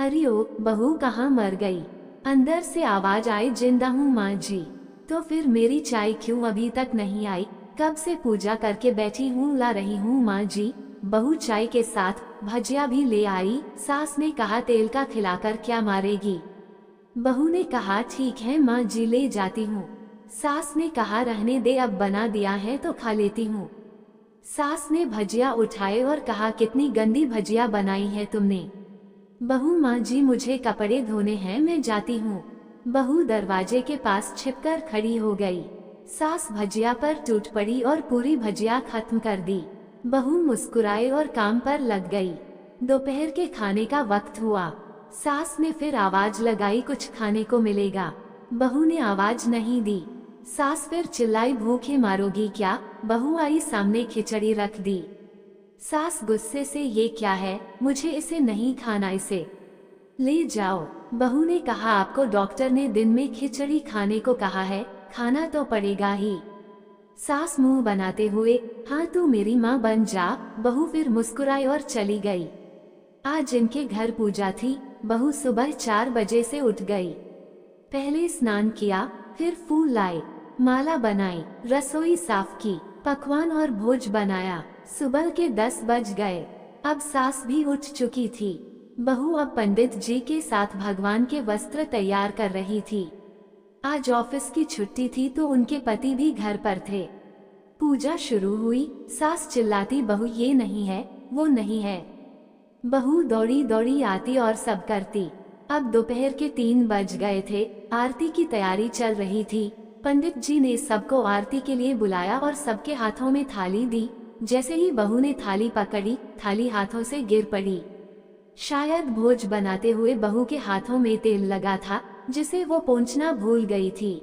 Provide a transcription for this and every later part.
हरिओ, बहू कहाँ मर गई? अंदर से आवाज आई, जिंदा हूँ माँ जी। तो फिर मेरी चाय क्यों अभी तक नहीं आई? कब से पूजा करके बैठी हूँ, ला रही हूँ माँ जी। बहू चाय के साथ भजिया भी ले आई। सास ने कहा, तेल का खिलाकर क्या मारेगी? बहू ने कहा, ठीक है माँ जी, ले जाती हूँ। सास ने कहा, रहने दे, अब बना दिया है तो खा लेती हूँ। सास ने भजिया उठाए और कहा, कितनी गंदी भजिया बनाई है तुमने। बहू, माँ जी मुझे कपड़े धोने हैं, मैं जाती हूँ। बहू दरवाजे के पास छिपकर खड़ी हो गई। सास भजिया पर टूट पड़ी और पूरी भजिया खत्म कर दी। बहू मुस्कुराए और काम पर लग गई। दोपहर के खाने का वक्त हुआ। सास ने फिर आवाज लगाई, कुछ खाने को मिलेगा? बहू ने आवाज नहीं दी। सास फिर चिल्लाई, भूखे मारोगी क्या? बहू आई सामने, खिचड़ी रख दी। सास गुस्से से, ये क्या है? मुझे इसे नहीं खाना, इसे ले जाओ। बहू ने कहा, आपको डॉक्टर ने दिन में खिचड़ी खाने को कहा है, खाना तो पड़ेगा ही। सास मुंह बनाते हुए, हाँ तू मेरी माँ बन जा। बहू फिर मुस्कुराई और चली गई। आज इनके घर पूजा थी। बहू सुबह 4 बजे से उठ गई। पहले स्नान किया, फिर फूल लाए, माला बनाई, रसोई साफ की, पकवान और भोज बनाया। सुबह के 10 बज गए। अब सास भी उठ चुकी थी। बहू अब पंडित जी के साथ भगवान के वस्त्र तैयार कर रही थी। आज ऑफिस की छुट्टी थी तो उनके पति भी घर पर थे। पूजा शुरू हुई। सास चिल्लाती, बहू ये नहीं है, वो नहीं है। बहू दौड़ी दौड़ी आती और सब करती। अब दोपहर के 3 बज गए थे। आरती की तैयारी चल रही थी। पंडित जी ने सबको आरती के लिए बुलाया और सबके हाथों में थाली दी। जैसे ही बहू ने थाली पकड़ी, थाली हाथों से गिर पड़ी। शायद भोज बनाते हुए बहू के हाथों में तेल लगा था, जिसे वो पोंछना भूल गई थी।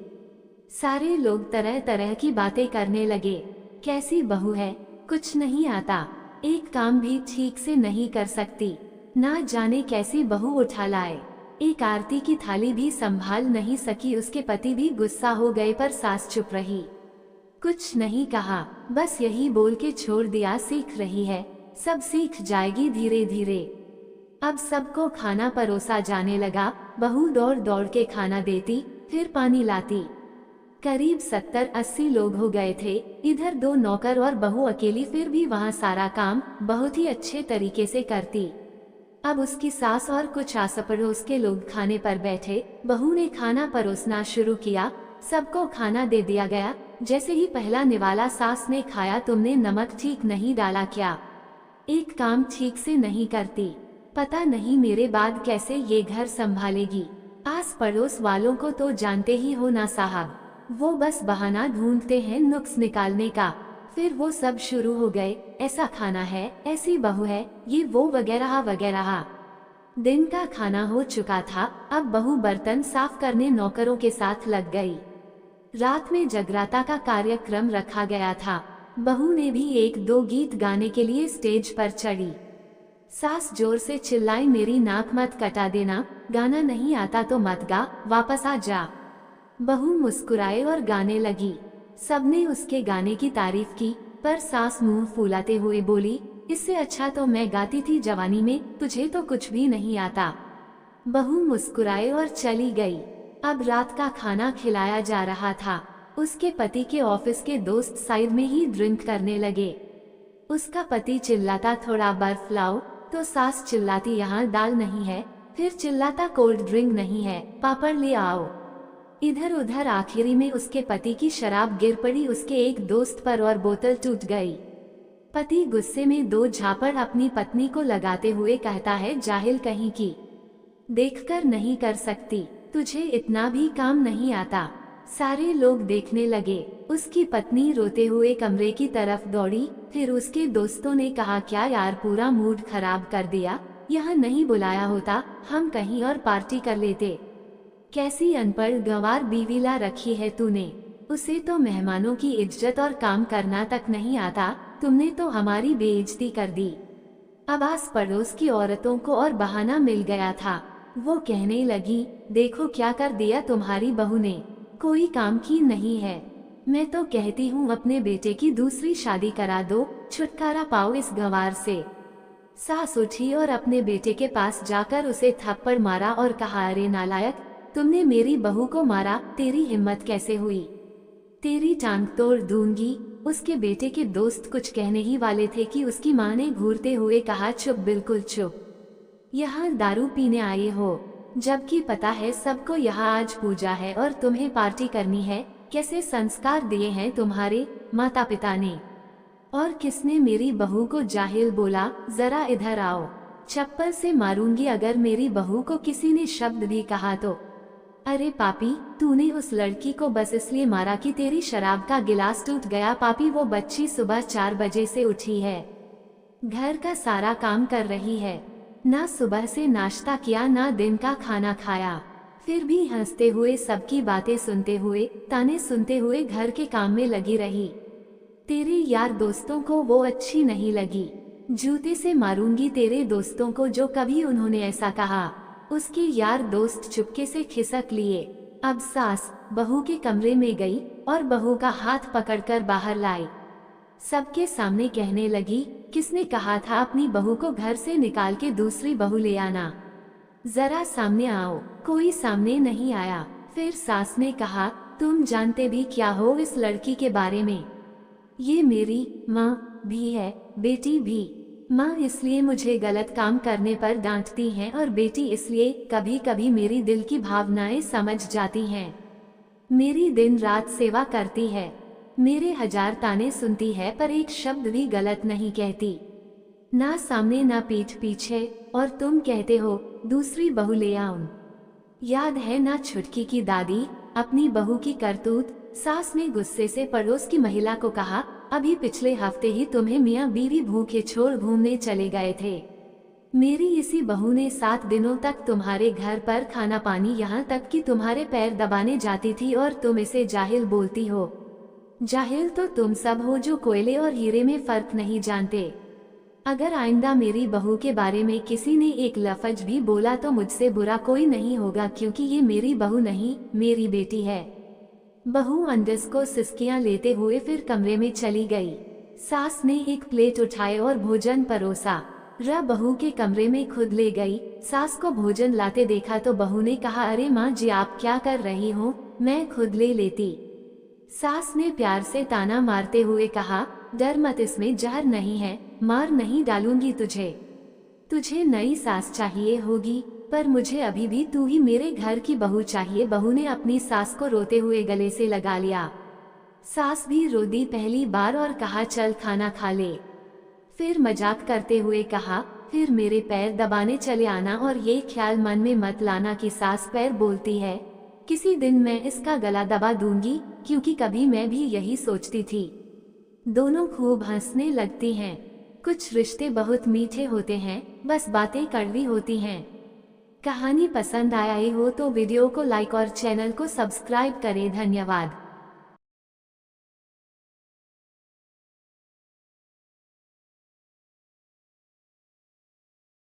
सारे लोग तरह तरह की बातें करने लगे। कैसी बहू है, कुछ नहीं आता, एक काम भी ठीक से नहीं कर सकती, ना जाने कैसी बहू उठा लाए। एक आरती की थाली भी संभाल नहीं सकी। उसके पति भी गुस्सा हो गए, पर सास चुप रही, कुछ नहीं कहा, बस यही बोल के छोड़ दिया, सीख रही है, सब सीख जाएगी धीरे धीरे। अब सबको खाना परोसा जाने लगा। बहू दौड़ दौड़ के खाना देती, फिर पानी लाती। करीब 70-80 लोग हो गए थे। इधर 2 नौकर और बहू अकेली, फिर भी वहाँ सारा काम बहुत ही अच्छे तरीके से करती। अब उसकी सास और कुछ आस पड़ोस के लोग खाने पर बैठे। बहू ने खाना परोसना शुरू किया। सबको खाना दे दिया गया। जैसे ही पहला निवाला सास ने खाया, तुमने नमक ठीक नहीं डाला क्या? एक काम ठीक से नहीं करती, पता नहीं मेरे बाद कैसे ये घर संभालेगी। आस पड़ोस वालों को तो जानते ही हो ना साहब, वो बस बहाना ढूंढते हैं नुक्स निकालने का। फिर वो सब शुरू हो गए, ऐसा खाना है, ऐसी बहू है, ये वो वगैरह वगैरह। दिन का खाना हो चुका था। अब बहू बर्तन साफ करने नौकरों के साथ लग गई। रात में जगराता का कार्यक्रम रखा गया था। बहू ने भी 1-2 गीत गाने के लिए स्टेज पर चढ़ी। सास जोर से चिल्लाई, मेरी नाक मत कटा देना, गाना नहीं आता तो मत गा, वापस आ जा। बहू मुस्कुराए और गाने लगी। सबने उसके गाने की तारीफ की, पर सास मुंह फुलाते हुए बोली, इससे अच्छा तो मैं गाती थी जवानी में, तुझे तो कुछ भी नहीं आता। बहू मुस्कुराए और चली गई। अब रात का खाना खिलाया जा रहा था। उसके पति के ऑफिस के दोस्त साइड में ही ड्रिंक करने लगे। उसका पति चिल्लाता, थोड़ा बर्फ लाओ, तो सास चिल्लाती, यहाँ दाल नहीं है, फिर चिल्लाता, कोल्ड ड्रिंक नहीं है, पापड़ ले आओ। इधर उधर आखिरी में उसके पति की शराब गिर पड़ी उसके एक दोस्त पर और बोतल टूट गई। पति गुस्से में 2 झापड़ अपनी पत्नी को लगाते हुए कहता है, जाहिल कहीं की, देखकर नहीं कर सकती, तुझे इतना भी काम नहीं आता। सारे लोग देखने लगे। उसकी पत्नी रोते हुए कमरे की तरफ दौड़ी। फिर उसके दोस्तों ने कहा, क्या यार, पूरा मूड खराब कर दिया, यहाँ नहीं बुलाया होता, हम कहीं और पार्टी कर लेते। कैसी अनपढ़ गंवार बीवी ला रखी है तूने, उसे तो मेहमानों की इज्जत और काम करना तक नहीं आता, तुमने तो हमारी बेइज्जती कर दी। अब आस पड़ोस की औरतों को और बहाना मिल गया था। वो कहने लगी, देखो क्या कर दिया तुम्हारी बहू ने, कोई काम की नहीं है। मैं तो कहती हूँ अपने बेटे की दूसरी शादी करा दो, छुटकारा पाओ इस गंवार से। सास उठी और अपने बेटे के पास जाकर उसे थप्पड़ मारा और कहा, अरे नालायक, तुमने मेरी बहू को मारा, तेरी हिम्मत कैसे हुई, तेरी टांग तोड़ दूंगी। उसके बेटे के दोस्त कुछ कहने ही वाले थे कि उसकी माँ ने घूरते हुए कहा, चुप, बिल्कुल चुप, यहाँ दारू पीने आए हो, जबकि पता है सबको यहाँ आज पूजा है और तुम्हें पार्टी करनी है। कैसे संस्कार दिए हैं तुम्हारे माता पिता ने, और किसने मेरी बहू को जाहिल बोला, जरा इधर आओ, चप्पल से मारूंगी अगर मेरी बहू को किसी ने शब्द भी कहा तो। अरे पापी, तूने उस लड़की को बस इसलिए मारा कि तेरी शराब का गिलास टूट गया। पापी, वो बच्ची सुबह 4 बजे से उठी है, घर का सारा काम कर रही है, ना सुबह से नाश्ता किया ना दिन का खाना खाया, फिर भी हंसते हुए सबकी बातें सुनते हुए ताने सुनते हुए घर के काम में लगी रही। तेरे यार दोस्तों को वो अच्छी नहीं लगी, जूते से मारूंगी तेरे दोस्तों को जो कभी उन्होंने ऐसा कहा। उसके यार दोस्त चुपके से खिसक लिए। अब सास बहू के कमरे में गई और बहू का हाथ पकड़कर बाहर लाई। सबके सामने कहने लगी, किसने कहा था अपनी बहू को घर से निकाल के दूसरी बहू ले आना, जरा सामने आओ। कोई सामने नहीं आया। फिर सास ने कहा, तुम जानते भी क्या हो इस लड़की के बारे में, ये मेरी माँ भी है, बेटी भी। माँ इसलिए मुझे गलत काम करने पर डांटती हैं और बेटी इसलिए कभी कभी मेरी दिल की भावनाएं समझ जाती हैं। मेरी दिन रात सेवा करती है, मेरे 1000 ताने सुनती है पर एक शब्द भी गलत नहीं कहती, ना सामने ना पीठ पीछे। और तुम कहते हो दूसरी बहू ले आऊं। याद है ना छुटकी की दादी, अपनी बहू की करतूत। सास ने गुस्से से पड़ोस की महिला को कहा, अभी पिछले हफ्ते ही तुम्हें मियाँ बीवी भूखे छोड़ घूमने चले गए थे। मेरी इसी बहू ने 7 दिनों तक तुम्हारे घर पर खाना पानी, यहाँ तक कि तुम्हारे पैर दबाने जाती थी और तुम इसे जाहिल बोलती हो। जाहिल तो तुम सब हो जो कोयले और हीरे में फर्क नहीं जानते। अगर आइंदा मेरी बहू के बारे में किसी ने एक लफ्ज भी बोला तो मुझसे बुरा कोई नहीं होगा, क्योंकि ये मेरी बहू नहीं, मेरी बेटी है। बहू अंडस को सिसकियां लेते हुए फिर कमरे में चली गई। सास ने एक प्लेट उठाए और भोजन परोसा। बहू के कमरे में खुद ले गई। सास को भोजन लाते देखा तो बहू ने कहा, अरे माँ जी आप क्या कर रही हो, मैं खुद ले लेती। सास ने प्यार से ताना मारते हुए कहा, डर मत, इसमें जहर नहीं है, मार नहीं डालूंगी तुझे। तुझे नई सास चाहिए होगी, पर मुझे अभी भी तू ही मेरे घर की बहू चाहिए। बहू ने अपनी सास को रोते हुए गले से लगा लिया। सास भी रो दी पहली बार और कहा, चल खाना खा ले। फिर मजाक करते हुए कहा, फिर मेरे पैर दबाने चले आना और ये ख्याल मन में मत लाना कि सास पैर बोलती है, किसी दिन मैं इसका गला दबा दूंगी, क्योंकि कभी मैं भी यही सोचती थी। दोनों खूब हंसने लगती हैं। कुछ रिश्ते बहुत मीठे होते हैं, बस बातें कड़वी होती हैं। कहानी पसंद आया हो तो वीडियो को लाइक और चैनल को सब्सक्राइब करें। धन्यवाद।